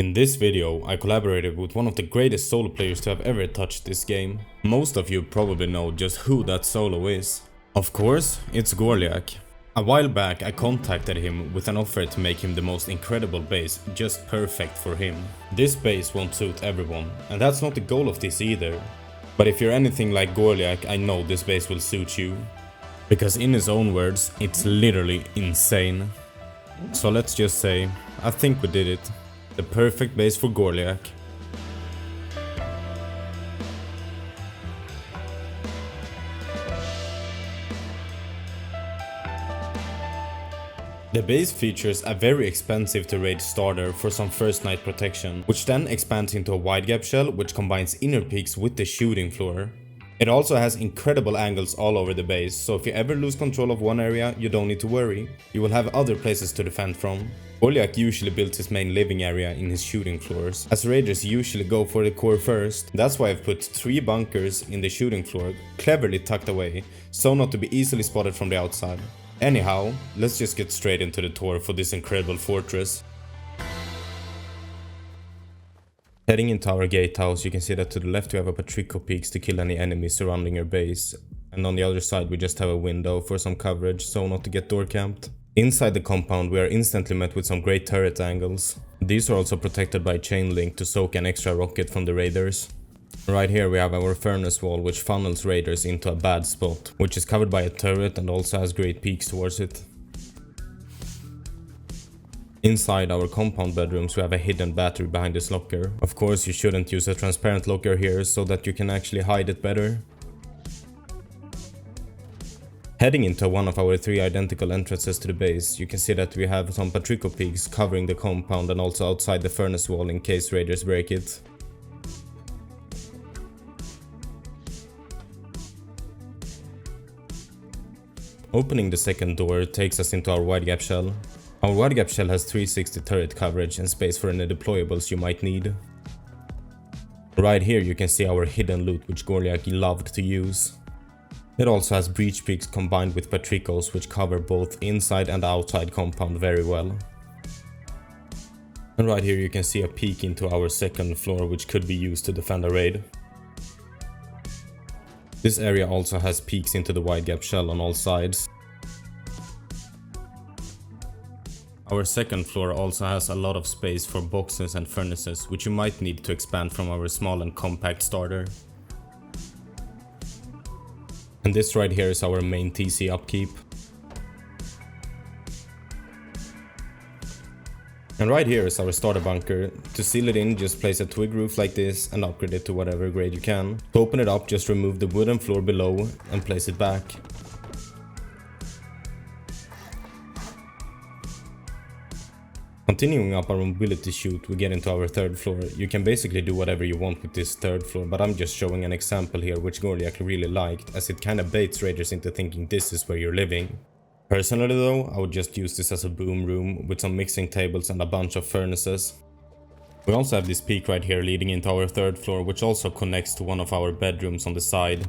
In this video, I collaborated with one of the greatest solo players to have ever touched this game. Most of you probably know just who that solo is. Of course, it's Gorliac. A while back I contacted him with an offer to make him the most incredible base just perfect for him. This base won't suit everyone, and that's not the goal of this either. But if you're anything like Gorliac, I know this base will suit you. Because in his own words, it's literally insane. So let's just say, I think we did it. The perfect base for Gorliac. The base features a very expensive to raid starter for some first night protection, which then expands into a wide gap shell which combines inner peaks with the shooting floor. It also has incredible angles all over the base, so if you ever lose control of one area, you don't need to worry. You will have other places to defend from. Gorliac usually builds his main living area in his shooting floors, as raiders usually go for the core first. That's why I've put 3 bunkers in the shooting floor, cleverly tucked away, so not to be easily spotted from the outside. Anyhow, let's just get straight into the tour for this incredible fortress. Heading into our gatehouse, you can see that to the left we have a Patrico peaks to kill any enemies surrounding your base, and on the other side we just have a window for some coverage, so not to get door camped. Inside the compound we are instantly met with some great turret angles. These are also protected by chain link to soak an extra rocket from the raiders. Right here we have our furnace wall, which funnels raiders into a bad spot, which is covered by a turret and also has great peaks towards it. Inside our compound bedrooms we have a hidden battery behind this locker. Of course you shouldn't use a transparent locker here, so that you can actually hide it better. Heading into one of our 3 identical entrances to the base, you can see that we have some Patrico peaks covering the compound and also outside the furnace wall in case raiders break it. Opening the second door takes us into our wide gap shell. Our wide gap shell has 360 turret coverage and space for any deployables you might need. Right here you can see our hidden loot, which Gorliac loved to use. It also has breach peaks combined with Patricos, which cover both inside and outside compound very well. And right here you can see a peek into our second floor, which could be used to defend a raid. This area also has peeks into the wide gap shell on all sides. Our second floor also has a lot of space for boxes and furnaces, which you might need to expand from our small and compact starter. And this right here is our main TC Upkeep. And right here is our starter bunker. To seal it in, just place a twig roof like this and upgrade it to whatever grade you can. To open it up, just remove the wooden floor below and place it back. Continuing up our mobility chute, we get into our third floor. You can basically do whatever you want with this third floor, but I'm just showing an example here which Gorliac really liked, as it kinda baits raiders into thinking this is where you're living. Personally though, I would just use this as a boom room with some mixing tables and a bunch of furnaces. We also have this peak right here leading into our third floor, which also connects to one of our bedrooms on the side.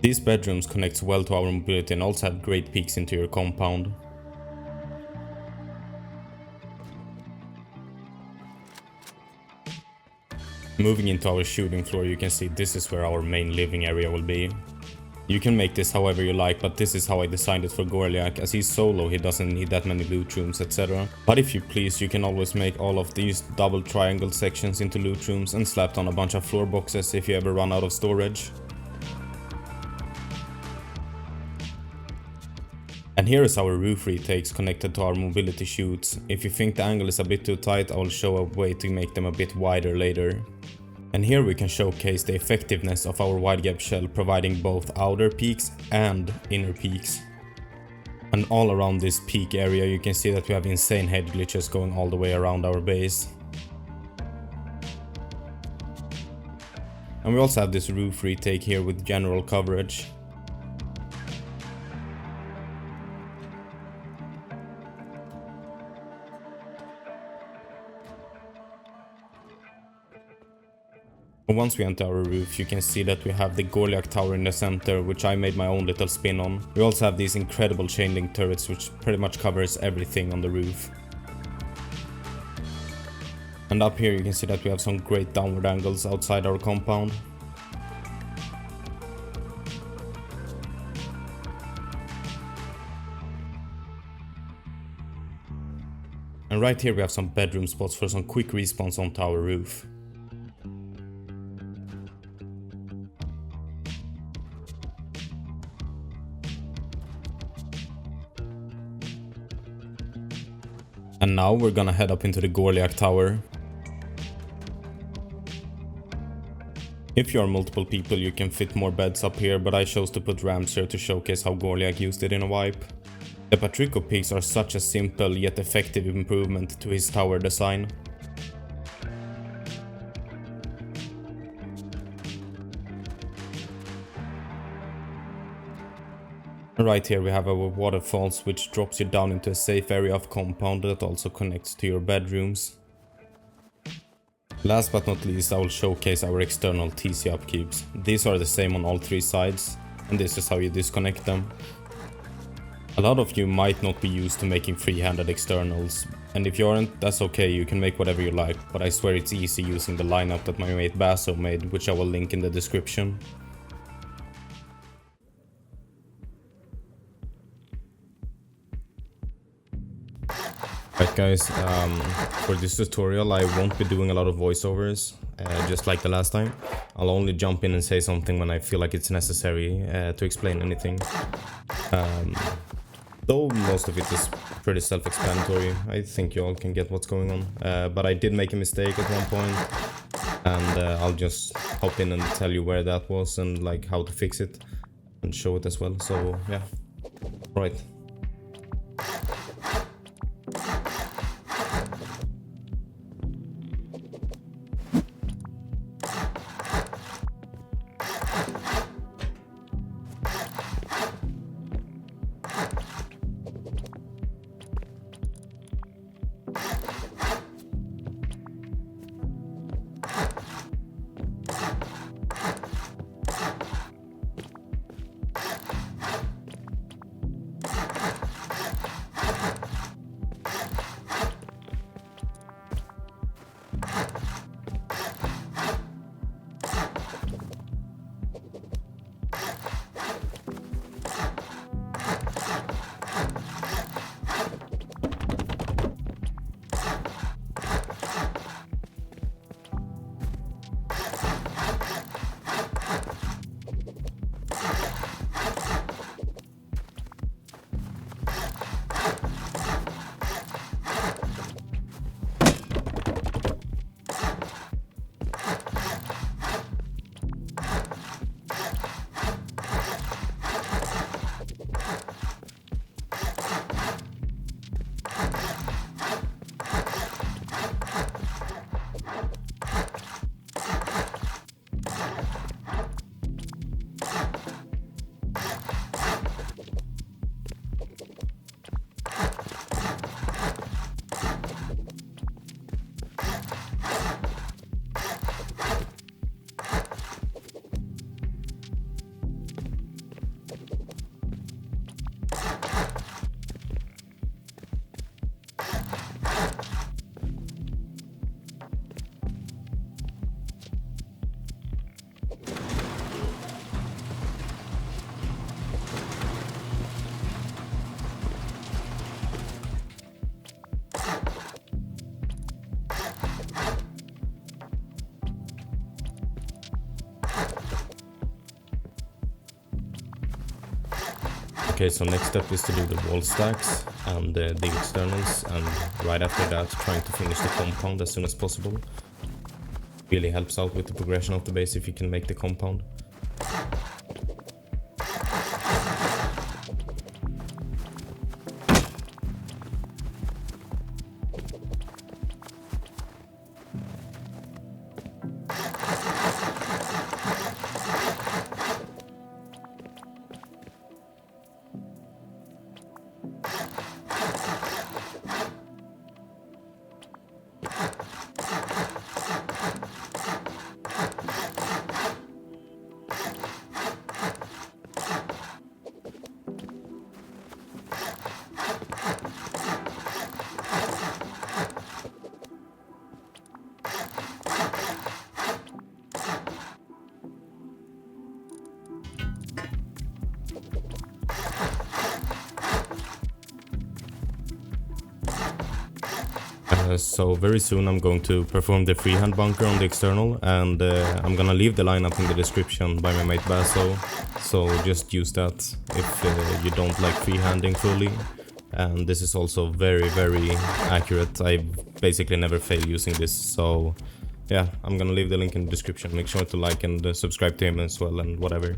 These bedrooms connect well to our mobility and also have great peaks into your compound. Moving into our shooting floor, you can see this is where our main living area will be. You can make this however you like, but this is how I designed it for Gorliac. As he's solo, he doesn't need that many loot rooms, etc. But if you please, you can always make all of these double triangle sections into loot rooms and slap on a bunch of floor boxes if you ever run out of storage. And here is our roof retakes connected to our mobility chutes. If you think the angle is a bit too tight, I will show a way to make them a bit wider later. And here we can showcase the effectiveness of our wide gap shell, providing both outer peaks and inner peaks. And all around this peak area you can see that we have insane head glitches going all the way around our base. And we also have this roof retake here with general coverage. Once we enter our roof, you can see that we have the Gorliac tower in the center, which I made my own little spin on. We also have these incredible chain link turrets, which pretty much covers everything on the roof. And up here you can see that we have some great downward angles outside our compound. And right here we have some bedroom spots for some quick respawns onto our roof. And now we're gonna head up into the Gorliac tower. If you are multiple people you can fit more beds up here, but I chose to put ramps here to showcase how Gorliac used it in a wipe. The Patrico peaks are such a simple yet effective improvement to his tower design. Right here we have our waterfalls, which drops you down into a safe area of compound that also connects to your bedrooms. Last but not least I will showcase our external TC upkeeps. These are the same on all three sides, and this is how you disconnect them. A lot of you might not be used to making free-handed externals, and if you aren't, that's okay, you can make whatever you like, but I swear it's easy using the lineup that my mate Basso made, which I will link in the description. Right guys, for this tutorial I won't be doing a lot of voiceovers, just like the last time. I'll only jump in and say something when I feel like it's necessary to explain anything. Though most of it is pretty self-explanatory, I think you all can get what's going on. But I did make a mistake at one point, and I'll just hop in and tell you where that was and like how to fix it and show it as well. So yeah, right. Okay, so next step is to do the wall stacks and the externals, and right after that trying to finish the compound as soon as possible. Really helps out with the progression of the base if you can make the compound. So very soon I'm going to perform the freehand bunker on the external, and I'm gonna leave the lineup in the description by my mate Basso, so just use that if you don't like freehanding fully. And this is also very accurate. I basically never fail using this, so yeah, I'm gonna leave the link in the description. Make sure to like and subscribe to him as well and whatever.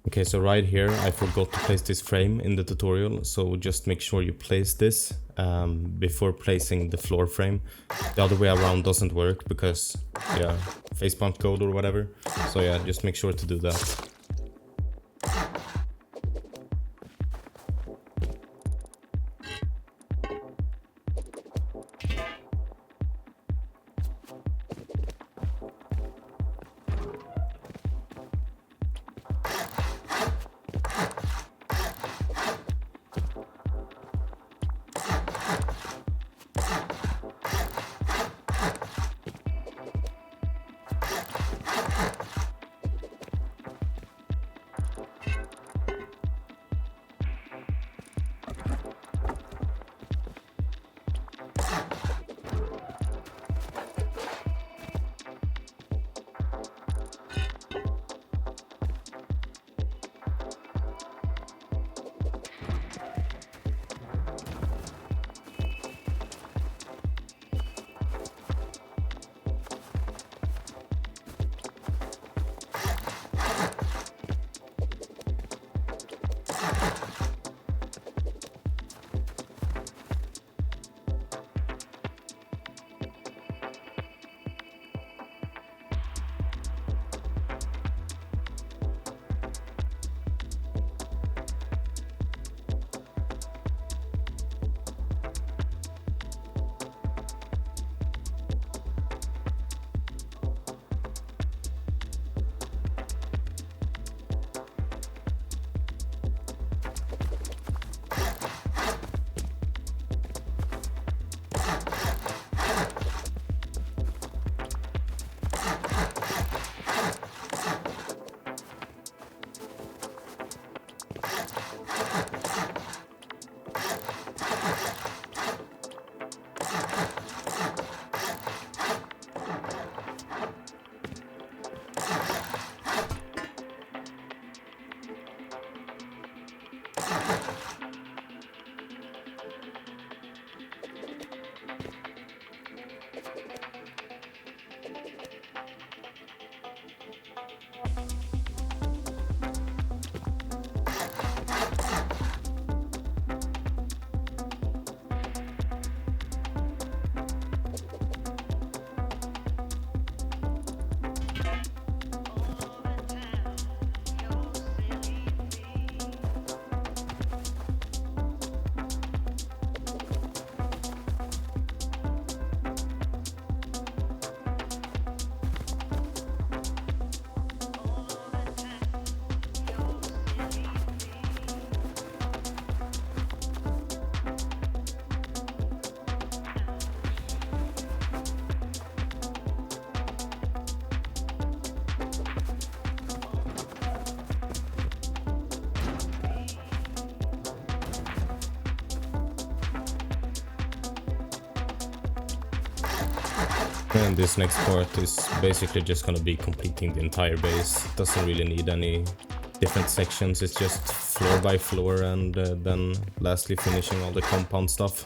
Okay, so right here I forgot to place this frame in the tutorial, so just make sure you place this before placing the floor frame. The other way around doesn't work because, yeah, facepalm code or whatever. So yeah, just make sure to do that. And this next part is basically just gonna be completing the entire base. Doesn't really need any different sections, it's just floor by floor, and then lastly finishing all the compound stuff.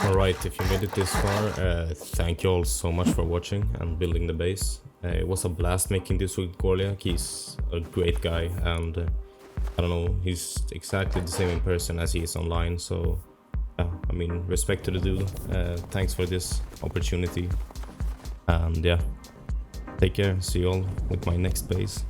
Alright, if you made it this far, thank you all so much for watching and building the base. It was a blast making this with Gorliac. He's a great guy, and I don't know, he's exactly the same in person as he is online, so I mean, respect to the dude. Thanks for this opportunity, and yeah, take care, see you all with my next base.